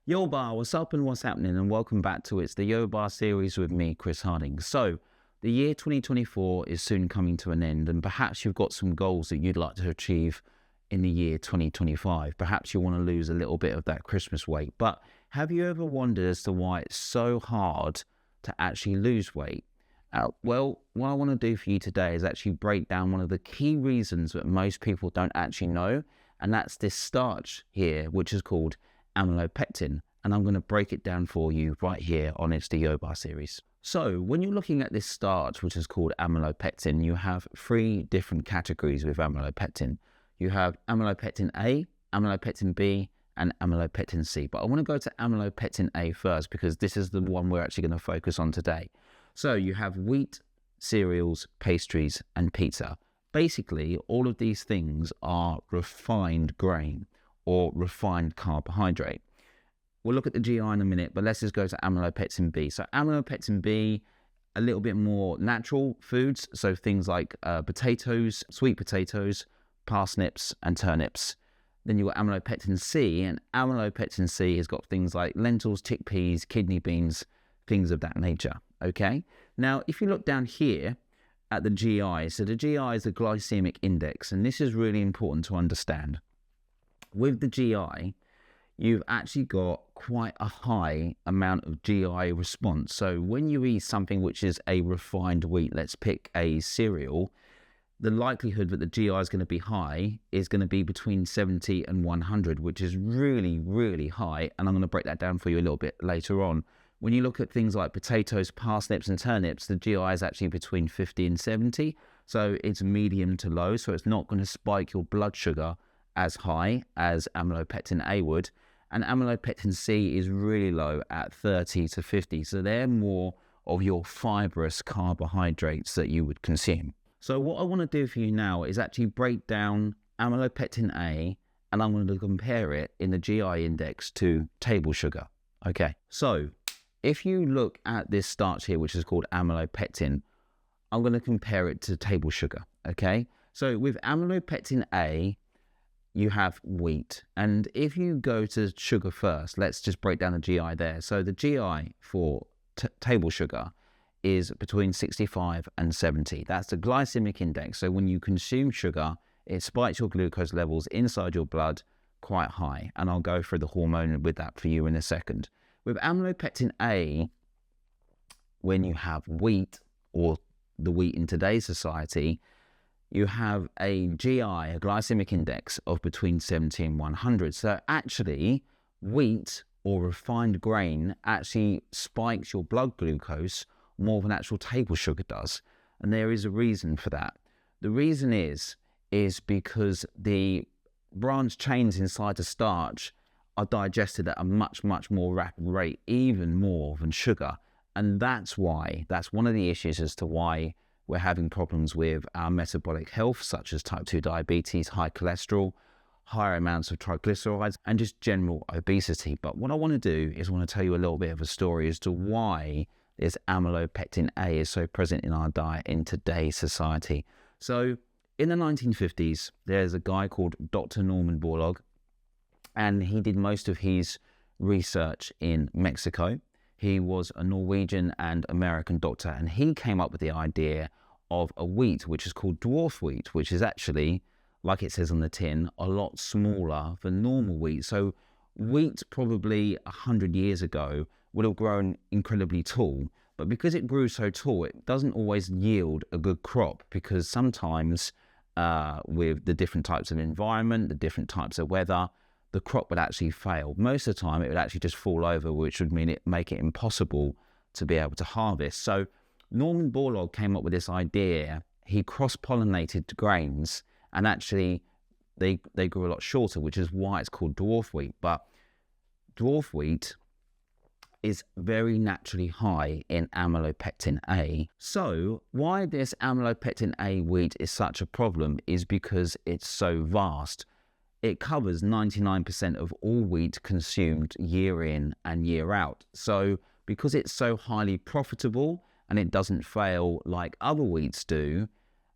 Yo bar, what's up and what's happening, and welcome back to It's the Yo Bar series with me, Chris Harding. So, the year 2024 is soon coming to an end, and perhaps you've got some goals that you'd like to achieve in the year 2025. Perhaps you want to lose a little bit of that Christmas weight, but have you ever wondered as to why it's so hard to actually lose weight? Well, what I want to do for you today is actually break down one of the key reasons that most people don't actually know, and that's this starch here, which is called amylopectin, and I'm going to break it down for you right here on It's the Yo Bar series. So when you're looking at this starch, which is called amylopectin, you have three different categories with amylopectin. You have amylopectin A, amylopectin B, and amylopectin C. But I want to go to amylopectin A first because this is the one we're actually going to focus on today. So you have wheat, cereals, pastries, and pizza. Basically, all of these things are refined grain or refined carbohydrate. We'll look at the GI in a minute, but let's just go to amylopectin B. So amylopectin B, a little bit more natural foods, so things like potatoes, sweet potatoes, parsnips, and turnips. Then you've got amylopectin C, and amylopectin C has got things like lentils, chickpeas, kidney beans, things of that nature, okay? Now, if you look down here at the GI, so the GI is the glycemic index, and this is really important to understand. With the GI, you've actually got quite a high amount of GI response. So when you eat something which is a refined wheat, let's pick a cereal, the likelihood that the GI is going to be high is going to be between 70 and 100, which is really, really high. And I'm going to break that down for you a little bit later on. When you look at things like potatoes, parsnips, and turnips, the GI is actually between 50 and 70. So it's medium to low. So it's not going to spike your blood sugar as high as amylopectin A would, and amylopectin C is really low at 30 to 50, so they're more of your fibrous carbohydrates that you would consume. So what I want to do for you now is actually break down amylopectin A, and I'm going to compare it in the GI index to table sugar. Okay, so if you look at this starch here, which is called amylopectin, I'm going to compare it to table sugar, okay? So with amylopectin A, you have wheat. And if you go to sugar first, let's just break down the GI there. So the GI for table sugar is between 65 and 70. That's the glycemic index. So when you consume sugar, it spikes your glucose levels inside your blood quite high. And I'll go through the hormone with that for you in a second. With amylopectin A, when you have wheat, or the wheat in today's society, you have a GI, a glycemic index of between 70 and 100. So actually, wheat or refined grain actually spikes your blood glucose more than actual table sugar does. And there is a reason for that. The reason is because the branch chains inside the starch are digested at a much, much more rapid rate, even more than sugar. And that's one of the issues as to why we're having problems with our metabolic health, such as type 2 diabetes, high cholesterol, higher amounts of triglycerides, and just general obesity. But what I want to do is I want to tell you a little bit of a story as to why this amylopectin A is so present in our diet in today's society. So in the 1950s, there's a guy called Dr. Norman Borlaug, and he did most of his research in Mexico. He was a Norwegian and American doctor, and he came up with the idea of a wheat, which is called dwarf wheat, which is actually, like it says on the tin, a lot smaller than normal wheat. So wheat probably 100 years ago would have grown incredibly tall, but because it grew so tall, it doesn't always yield a good crop, because sometimes with the different types of environment, the different types of weather, the crop would actually fail. Most of the time, it would actually just fall over, which would make it impossible to be able to harvest. So Norman Borlaug came up with this idea. He cross-pollinated grains, and actually they grew a lot shorter, which is why it's called dwarf wheat. But dwarf wheat is very naturally high in amylopectin A. So why this amylopectin A wheat is such a problem is because it's so vast. It covers 99% of all wheat consumed year in and year out. So because it's so highly profitable and it doesn't fail like other wheats do,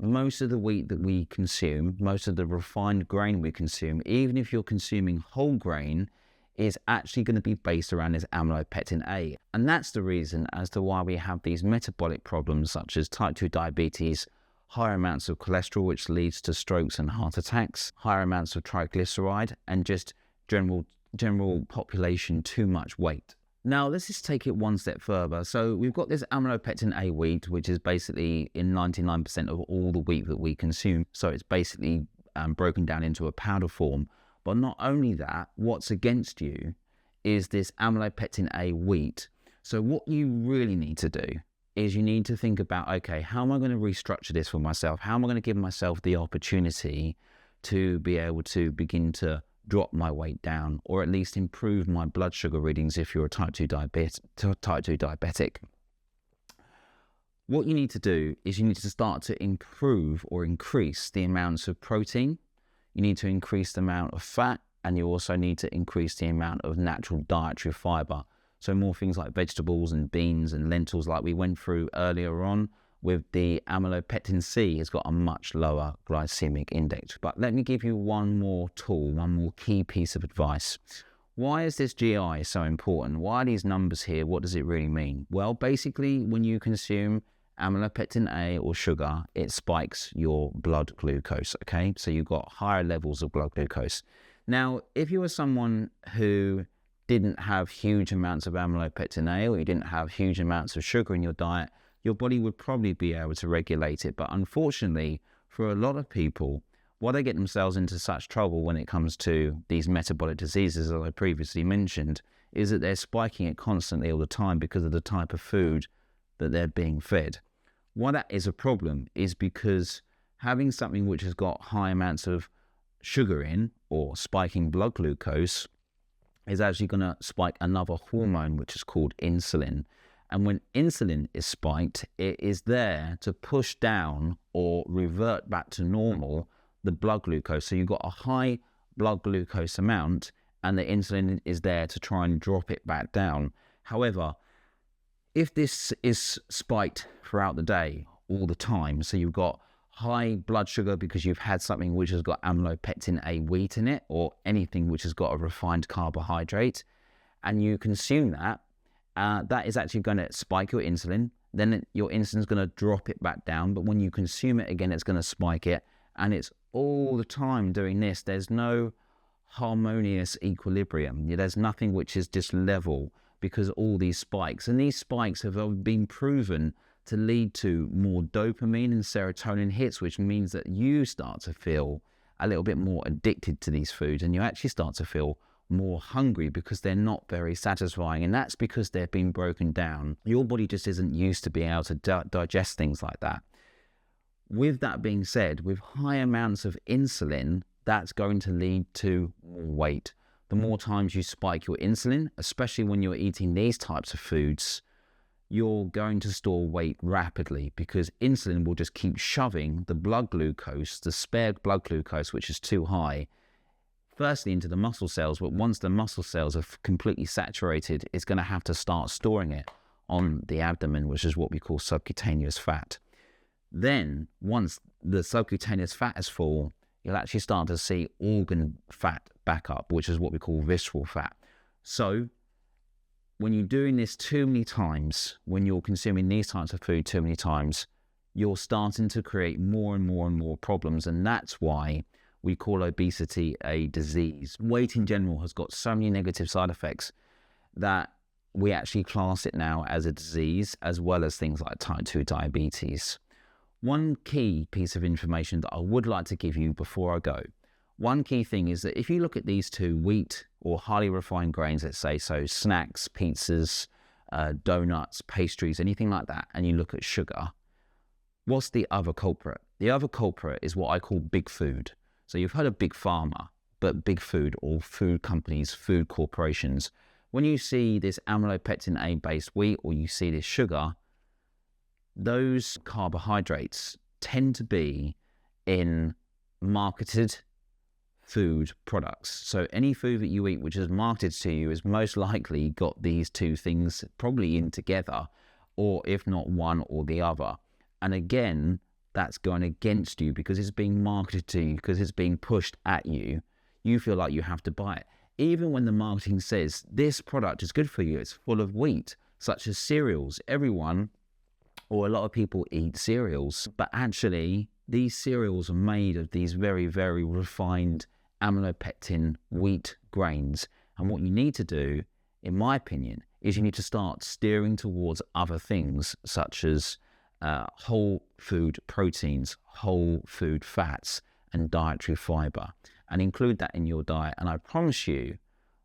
most of the wheat that we consume, most of the refined grain we consume, even if you're consuming whole grain, is actually going to be based around this amylopectin A. And that's the reason as to why we have these metabolic problems such as type 2 diabetes, higher amounts of cholesterol, which leads to strokes and heart attacks, higher amounts of triglyceride, and just general population too much weight. Now, let's just take it one step further. So we've got this amylopectin A wheat, which is basically in 99% of all the wheat that we consume. So it's basically broken down into a powder form. But not only that, what's against you is this amylopectin A wheat. So what you really need to do is you need to think about, okay, how am I going to restructure this for myself? How am I going to give myself the opportunity to be able to begin to drop my weight down, or at least improve my blood sugar readings if you're a type 2 diabetic? What you need to do is you need to start to improve or increase the amounts of protein. You need to increase the amount of fat, and you also need to increase the amount of natural dietary fibre. So more things like vegetables and beans and lentils like we went through earlier on with the amylopectin C has got a much lower glycemic index. But let me give you one more tool, one more key piece of advice. Why is this GI so important? Why are these numbers here? What does it really mean? Well, basically, when you consume amylopectin A or sugar, it spikes your blood glucose, okay? So you've got higher levels of blood glucose. Now, if you were someone who didn't have huge amounts of amylopectin A, or you didn't have huge amounts of sugar in your diet, your body would probably be able to regulate it. But unfortunately, for a lot of people, why they get themselves into such trouble when it comes to these metabolic diseases, as I previously mentioned, is that they're spiking it constantly all the time because of the type of food that they're being fed. Why that is a problem is because having something which has got high amounts of sugar in, or spiking blood glucose, is actually going to spike another hormone which is called insulin. And when insulin is spiked, it is there to push down or revert back to normal the blood glucose. So you've got a high blood glucose amount, and the insulin is there to try and drop it back down. However, if this is spiked throughout the day, all the time, so you've got high blood sugar because you've had something which has got amylopectin A wheat in it, or anything which has got a refined carbohydrate, and you consume that, that is actually going to spike your insulin. Then your insulin is going to drop it back down, but when you consume it again, it's going to spike it, and it's all the time doing this. There's no harmonious equilibrium. There's nothing which is just level, because all these spikes, and these spikes have been proven to lead to more dopamine and serotonin hits, which means that you start to feel a little bit more addicted to these foods, and you actually start to feel more hungry because they're not very satisfying, and that's because they've been broken down. Your body just isn't used to being able to digest things like that. With that being said, with high amounts of insulin, that's going to lead to more weight. The more times you spike your insulin, especially when you're eating these types of foods, you're going to store weight rapidly, because insulin will just keep shoving the blood glucose, the spare blood glucose, which is too high, firstly into the muscle cells, but once the muscle cells are completely saturated, it's going to have to start storing it on the abdomen, which is what we call subcutaneous fat. Then, once the subcutaneous fat is full, you'll actually start to see organ fat back up, which is what we call visceral fat. So, when you're doing this too many times, when you're consuming these types of food too many times, you're starting to create more and more and more problems, and that's why we call obesity a disease. Weight in general has got so many negative side effects that we actually class it now as a disease, as well as things like type 2 diabetes. One key piece of information that I would like to give you before I go. One key thing is that if you look at these two, wheat or highly refined grains, let's say, so snacks, pizzas, donuts, pastries, anything like that, and you look at sugar, what's the other culprit? The other culprit is what I call big food. So you've heard of big pharma, but big food, or food companies, food corporations. When you see this amylopectin A-based wheat, or you see this sugar, those carbohydrates tend to be in marketed food products. So any food that you eat which is marketed to you is most likely got these two things probably in together, or if not one or the other. And again, that's going against you because it's being marketed to you, because it's being pushed at you. You feel like you have to buy it. even when the marketing says this product is good for you, it's full of wheat, such as cereals. Everyone, or a lot of people, eat cereals, but actually these cereals are made of these very, very refined amylopectin wheat grains. And what you need to do, in my opinion, is you need to start steering towards other things, such as whole food proteins, whole food fats, and dietary fibre, and include that in your diet. And I promise you,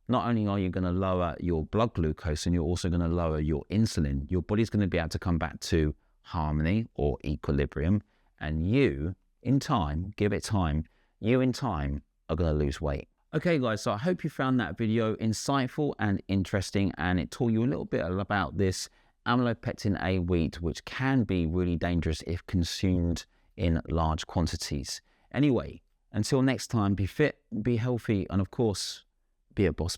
not only are you going to lower your blood glucose, and you're also going to lower your insulin, your body's going to be able to come back to harmony or equilibrium, and you, in time, give it time, you in time are going to lose weight. Okay guys, so I hope you found that video insightful and interesting, and it taught you a little bit about this amylopectin A wheat, which can be really dangerous if consumed in large quantities. Anyway, until next time, be fit, be healthy, and of course, be a boss.